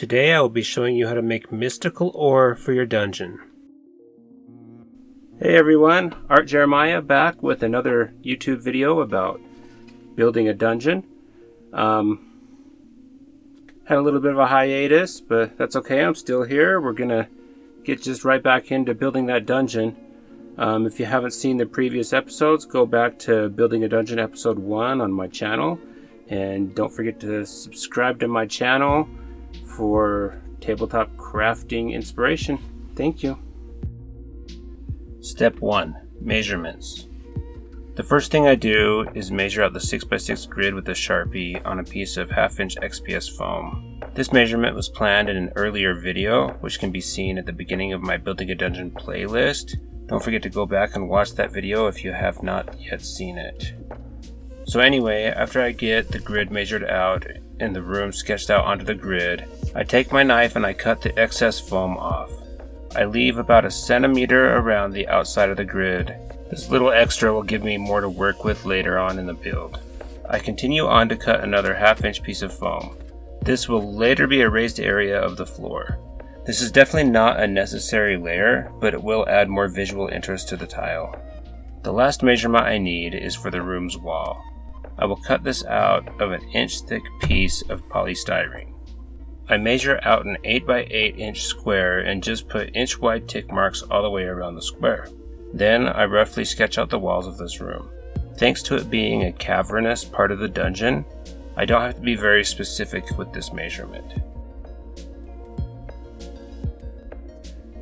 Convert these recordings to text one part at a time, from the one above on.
Today I will be showing you how to make mystical ore for your dungeon. Hey everyone, Art Jeremiah back with another YouTube video about building a dungeon. Had a little bit of a hiatus, but that's okay, I'm still here. We're gonna get just right back into building that dungeon. If you haven't seen the previous episodes, go back to Building a Dungeon episode 1 on my channel. And don't forget to subscribe to my channel for tabletop crafting inspiration. Thank you. Step 1. Measurements. The first thing I do is measure out the 6x6 grid with a Sharpie on a piece of 1/2 inch XPS foam. This measurement was planned in an earlier video, which can be seen at the beginning of my Building a Dungeon playlist. Don't forget to go back and watch that video if you have not yet seen it. So anyway, after I get the grid measured out and the room sketched out onto the grid, I take my knife and I cut the excess foam off. I leave about 1 centimeter around the outside of the grid. This little extra will give me more to work with later on in the build. I continue on to cut another 1/2 inch piece of foam. This will later be a raised area of the floor. This is definitely not a necessary layer, but it will add more visual interest to the tile. The last measurement I need is for the room's wall. I will cut this out of an inch thick piece of polystyrene. I measure out an 8x8 inch square and just put inch wide tick marks all the way around the square. Then I roughly sketch out the walls of this room. Thanks to it being a cavernous part of the dungeon, I don't have to be very specific with this measurement.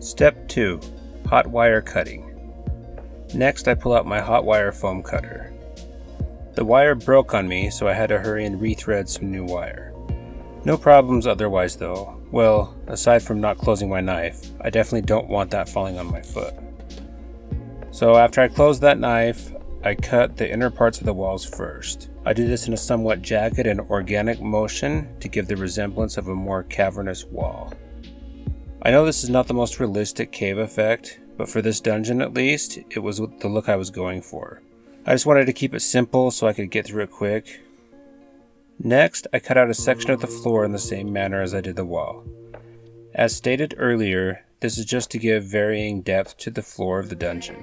Step 2. Hot wire cutting. Next I pull out my hot wire foam cutter. The wire broke on me, so I had to hurry and rethread some new wire. No problems otherwise though. Well, aside from not closing my knife, I definitely don't want that falling on my foot. So after I close that knife, I cut the inner parts of the walls first. I do this in a somewhat jagged and organic motion to give the resemblance of a more cavernous wall. I know this is not the most realistic cave effect, but for this dungeon at least, it was the look I was going for. I just wanted to keep it simple so I could get through it quick. Next, I cut out a section of the floor in the same manner as I did the wall. As stated earlier, this is just to give varying depth to the floor of the dungeon.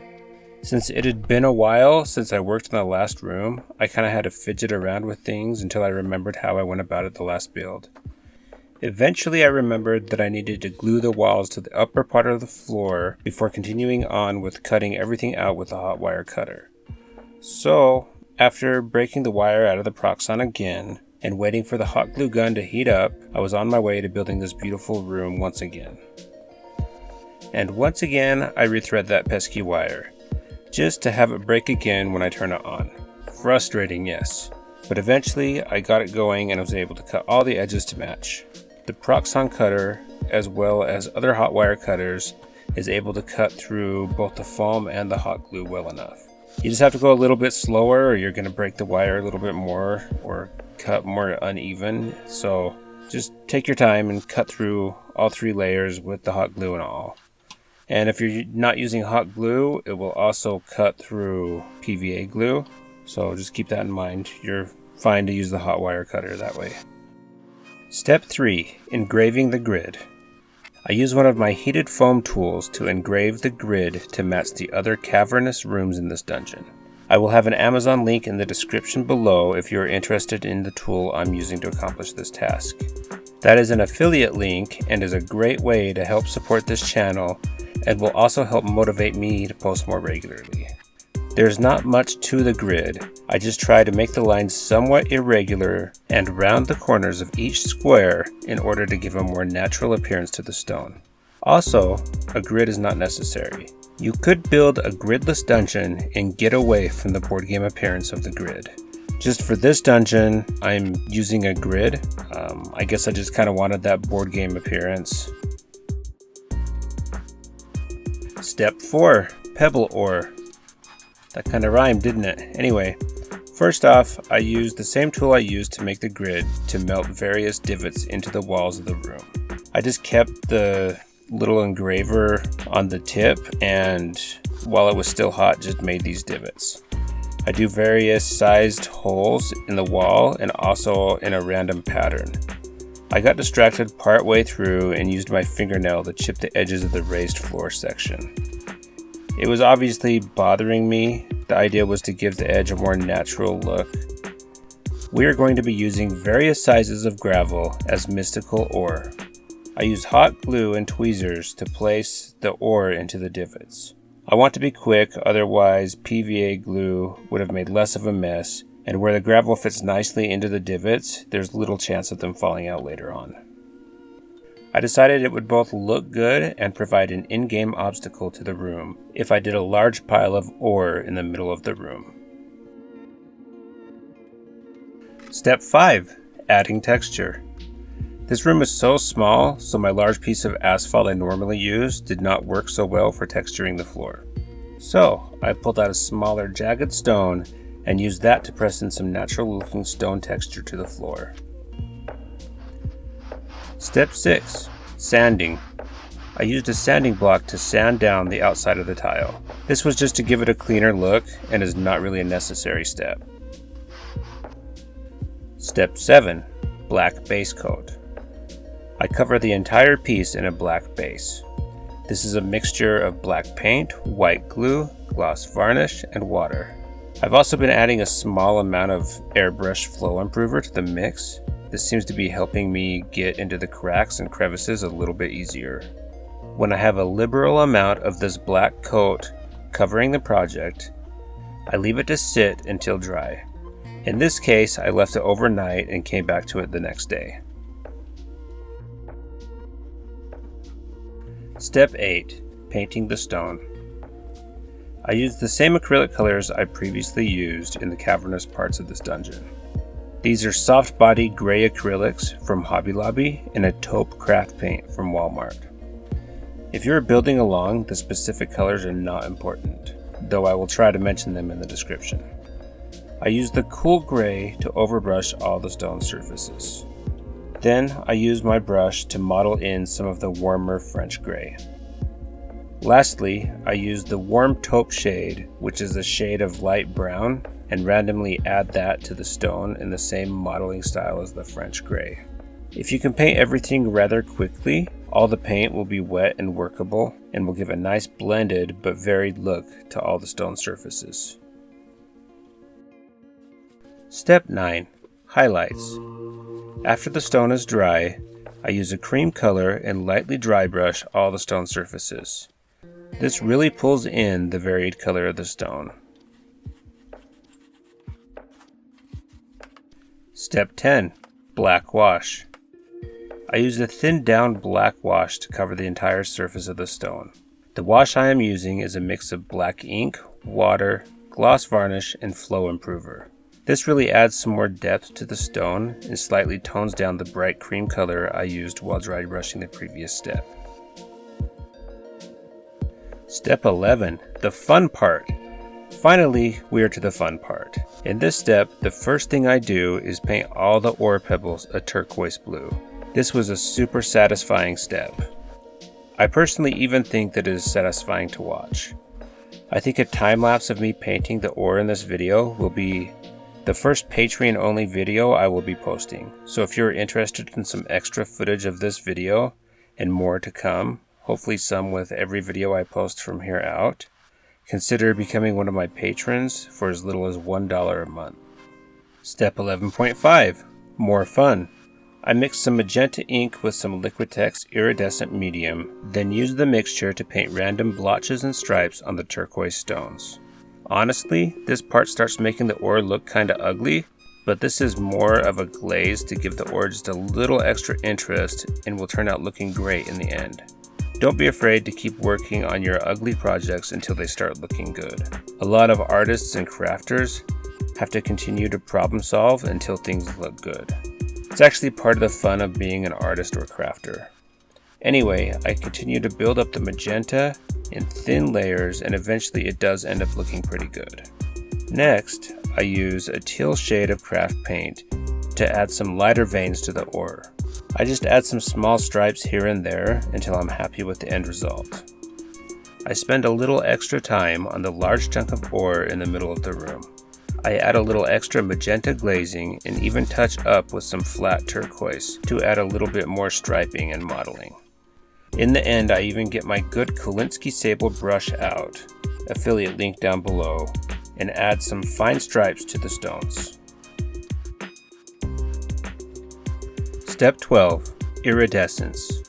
Since it had been a while since I worked in the last room, I kinda had to fidget around with things until I remembered how I went about it the last build. Eventually I remembered that I needed to glue the walls to the upper part of the floor before continuing on with cutting everything out with a hot wire cutter. So, after breaking the wire out of the Proxxon again, and waiting for the hot glue gun to heat up, I was on my way to building this beautiful room once again. And once again, I rethread that pesky wire, just to have it break again when I turn it on. Frustrating, yes, but eventually I got it going and was able to cut all the edges to match. The Proxxon cutter, as well as other hot wire cutters, is able to cut through both the foam and the hot glue well enough. You just have to go a little bit slower or you're going to break the wire a little bit more or cut more uneven. So just take your time and cut through all 3 layers with the hot glue and all. And if you're not using hot glue, it will also cut through PVA glue. So just keep that in mind. You're fine to use the hot wire cutter that way. Step 3. Engraving the grid. I use one of my heated foam tools to engrave the grid to match the other cavernous rooms in this dungeon. I will have an Amazon link in the description below if you're interested in the tool I'm using to accomplish this task. That is an affiliate link and is a great way to help support this channel and will also help motivate me to post more regularly. There's not much to the grid. I just try to make the lines somewhat irregular and round the corners of each square in order to give a more natural appearance to the stone. Also, a grid is not necessary. You could build a gridless dungeon and get away from the board game appearance of the grid. Just for this dungeon, I'm using a grid. I guess I just kind of wanted that board game appearance. Step 4. Pebble ore. That kind of rhymed, didn't it? Anyway, first off, I used the same tool I used to make the grid to melt various divots into the walls of the room. I just kept the little engraver on the tip and while it was still hot, just made these divots. I do various sized holes in the wall and also in a random pattern. I got distracted partway through and used my fingernail to chip the edges of the raised floor section. It was obviously bothering me. The idea was to give the edge a more natural look. We are going to be using various sizes of gravel as mystical ore. I used hot glue and tweezers to place the ore into the divots. I want to be quick, otherwise PVA glue would have made less of a mess, and where the gravel fits nicely into the divots, there's little chance of them falling out later on. I decided it would both look good and provide an in-game obstacle to the room if I did a large pile of ore in the middle of the room. Step 5. Adding texture. This room is so small, so my large piece of asphalt I normally use did not work so well for texturing the floor. So I pulled out a smaller jagged stone and used that to press in some natural looking stone texture to the floor. Step 6. Sanding. I used a sanding block to sand down the outside of the tile. This was just to give it a cleaner look and is not really a necessary step. Step 7. Black base coat. I cover the entire piece in a black base. This is a mixture of black paint, white glue, gloss varnish, and water. I've also been adding a small amount of airbrush flow improver to the mix. This seems to be helping me get into the cracks and crevices a little bit easier. When I have a liberal amount of this black coat covering the project, I leave it to sit until dry. In this case, I left it overnight and came back to it the next day. Step 8. Painting the stone. I used the same acrylic colors I previously used in the cavernous parts of this dungeon. These are soft body gray acrylics from Hobby Lobby and a taupe craft paint from Walmart. If you're building along, the specific colors are not important, though I will try to mention them in the description. I used the cool gray to overbrush all the stone surfaces. Then I used my brush to model in some of the warmer French gray. Lastly, I used the warm taupe shade, which is a shade of light brown, and randomly add that to the stone in the same modeling style as the French gray. If you can paint everything rather quickly, all the paint will be wet and workable and will give a nice blended but varied look to all the stone surfaces. Step 9. Highlights. After the stone is dry, I use a cream color and lightly dry brush all the stone surfaces. This really pulls in the varied color of the stone. Step 10. Black wash. I use a thinned down black wash to cover the entire surface of the stone. The wash I am using is a mix of black ink, water, gloss varnish, and flow improver. This really adds some more depth to the stone and slightly tones down the bright cream color I used while dry brushing the previous step. Step 11. The fun part. Finally, we are to the fun part. In this step, the first thing I do is paint all the ore pebbles a turquoise blue. This was a super satisfying step. I personally even think that it is satisfying to watch. I think a time lapse of me painting the ore in this video will be the first Patreon only video I will be posting. So if you're interested in some extra footage of this video and more to come, hopefully some with every video I post from here out, consider becoming one of my patrons for as little as $1 a month. Step 11.5. More fun. I mixed some magenta ink with some Liquitex Iridescent medium, then used the mixture to paint random blotches and stripes on the turquoise stones. Honestly, this part starts making the ore look kinda ugly, but this is more of a glaze to give the ore just a little extra interest and will turn out looking great in the end. Don't be afraid to keep working on your ugly projects until they start looking good. A lot of artists and crafters have to continue to problem solve until things look good. It's actually part of the fun of being an artist or crafter. Anyway, I continue to build up the magenta in thin layers and eventually it does end up looking pretty good. Next, I use a teal shade of craft paint to add some lighter veins to the ore. I just add some small stripes here and there until I'm happy with the end result. I spend a little extra time on the large chunk of ore in the middle of the room. I add a little extra magenta glazing and even touch up with some flat turquoise to add a little bit more striping and modeling. In the end, I even get my good Kolinsky sable brush out, affiliate link down below, and add some fine stripes to the stones. Step 12. Iridescence.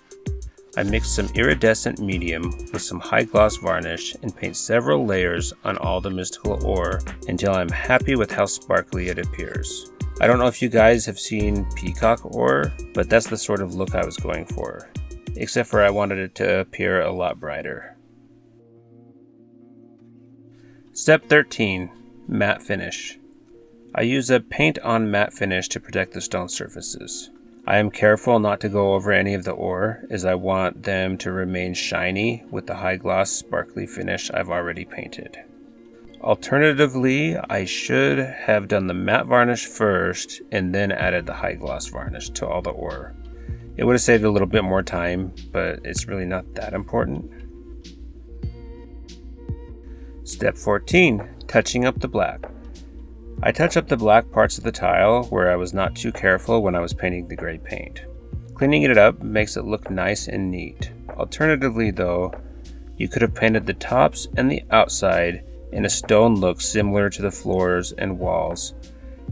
I mix some iridescent medium with some high gloss varnish and paint several layers on all the mystical ore until I'm happy with how sparkly it appears. I don't know if you guys have seen peacock ore, but that's the sort of look I was going for, except for I wanted it to appear a lot brighter. Step 13. Matte finish. I use a paint on matte finish to protect the stone surfaces. I am careful not to go over any of the ore, as I want them to remain shiny with the high gloss sparkly finish I've already painted. Alternatively, I should have done the matte varnish first and then added the high gloss varnish to all the ore. It would have saved a little bit more time, but it's really not that important. Step 14. Touching up the black. I touch up the black parts of the tile where I was not too careful when I was painting the gray paint. Cleaning it up makes it look nice and neat. Alternatively though, you could have painted the tops and the outside in a stone look similar to the floors and walls,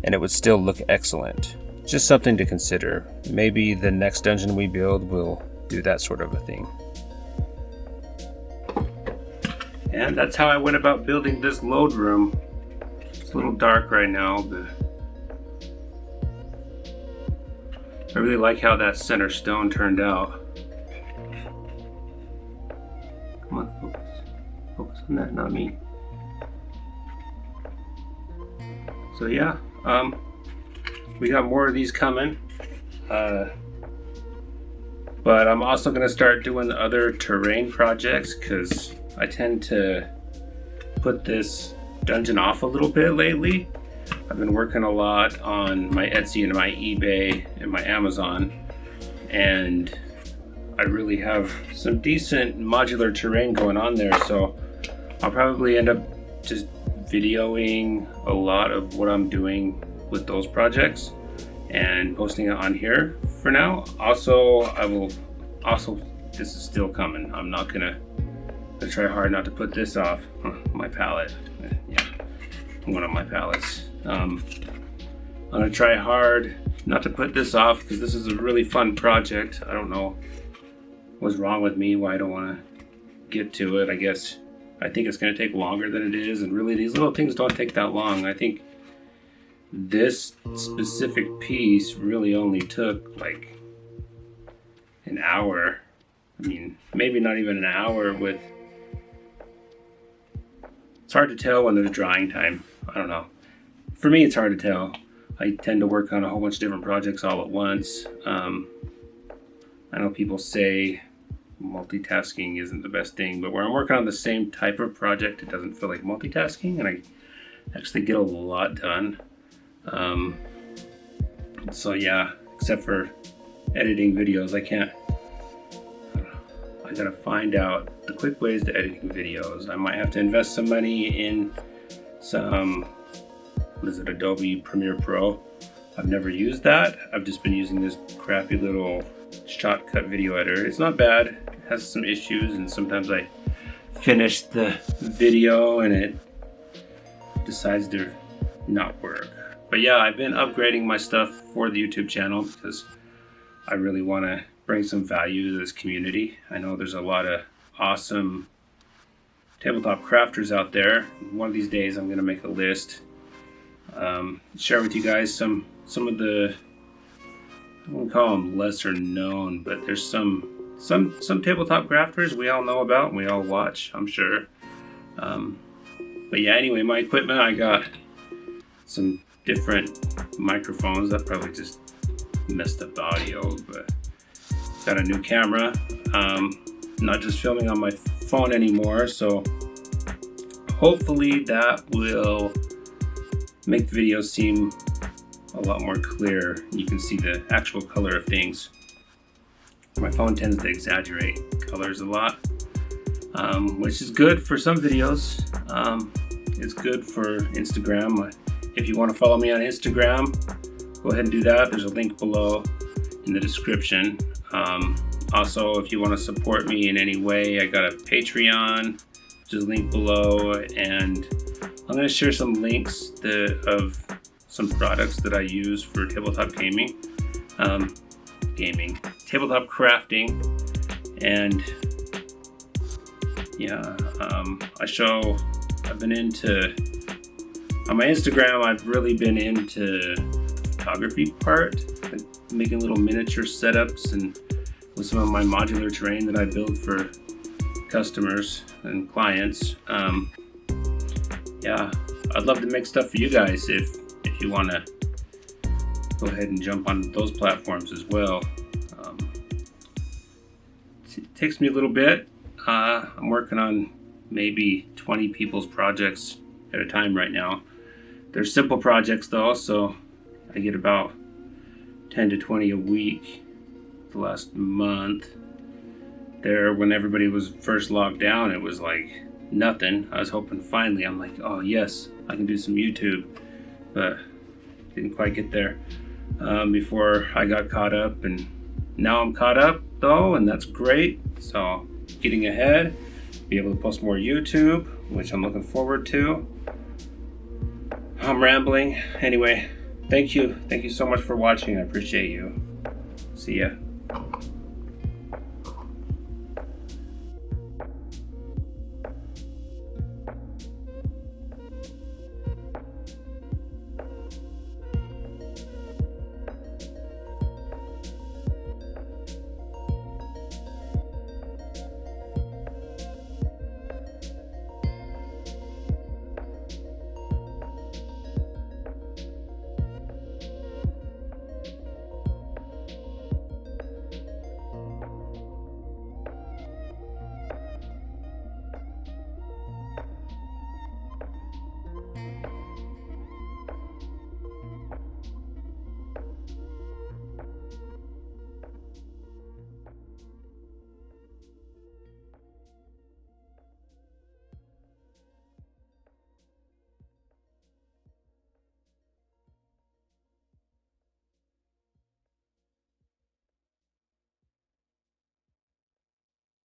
and it would still look excellent. Just something to consider. Maybe the next dungeon we build will do that sort of a thing. And that's how I went about building this load room. It's a little dark right now, but I really like how that center stone turned out. Come on, focus. Focus on that, not me. So yeah, we got more of these coming. But I'm also gonna start doing other terrain projects because I tend to put this dungeon off a little bit lately. I've been working a lot on my Etsy and my eBay and my Amazon, and I really have some decent modular terrain going on there, so I'll probably end up just videoing a lot of what I'm doing with those projects and posting it on here for now. This is still coming. I'm not gonna try hard not to put this off my palette. Yeah, one of my palettes. I'm gonna try hard not to put this off because this is a really fun project. I don't know what's wrong with me, why I don't want to get to it. I guess I think it's gonna take longer than it is, and really these little things don't take that long. I think this specific piece really only took like an hour. I mean, maybe not even an hour with... It's hard to tell when there's drying time. I don't know. For me, it's hard to tell. I tend to work on a whole bunch of different projects all at once. I know people say multitasking isn't the best thing, but where I'm working on the same type of project, it doesn't feel like multitasking, and I actually get a lot done. So yeah, except for editing videos, I gotta find out the quick ways to editing videos. I might have to invest some money in some, Adobe Premiere Pro. I've never used that. I've just been using this crappy little shortcut video editor. It's not bad. It has some issues, and sometimes I finish the video and it decides to not work. But yeah, I've been upgrading my stuff for the YouTube channel because I really want to bring some value to this community. I know there's a lot of awesome tabletop crafters out there. One of these days I'm going to make a list, share with you guys some of the, I won't call them lesser known, but there's some tabletop crafters we all know about and we all watch, I'm sure. But yeah, anyway, my equipment, I got some different microphones that probably just messed up the audio, but got a new camera. Not just filming on my phone anymore, so hopefully that will make the video seem a lot more clear. You can see the actual color of things. My phone tends to exaggerate colors a lot, which is good for some videos. It's good for Instagram. If you want to follow me on Instagram, go ahead and do that. There's a link below in the description. Also, if you want to support me in any way, I got a Patreon, which is linked below, and I'm going to share some links of some products that I use for tabletop gaming, tabletop crafting, and yeah, I've been into, on my Instagram, I've really been into the photography part, like making little miniature setups and with some of my modular terrain that I build for customers and clients. Yeah, I'd love to make stuff for you guys if you want to go ahead and jump on those platforms as well. It takes me a little bit. I'm working on maybe 20 people's projects at a time right now. They're simple projects though, so I get about 10 to 20 a week the last month. There, when everybody was first locked down, it was like nothing. I was hoping finally, I'm like, oh yes, I can do some YouTube, but didn't quite get there before I got caught up, and now I'm caught up though, and that's great. So getting ahead, be able to post more YouTube, which I'm looking forward to. I'm rambling. Anyway, thank you so much for watching. I appreciate you. See ya.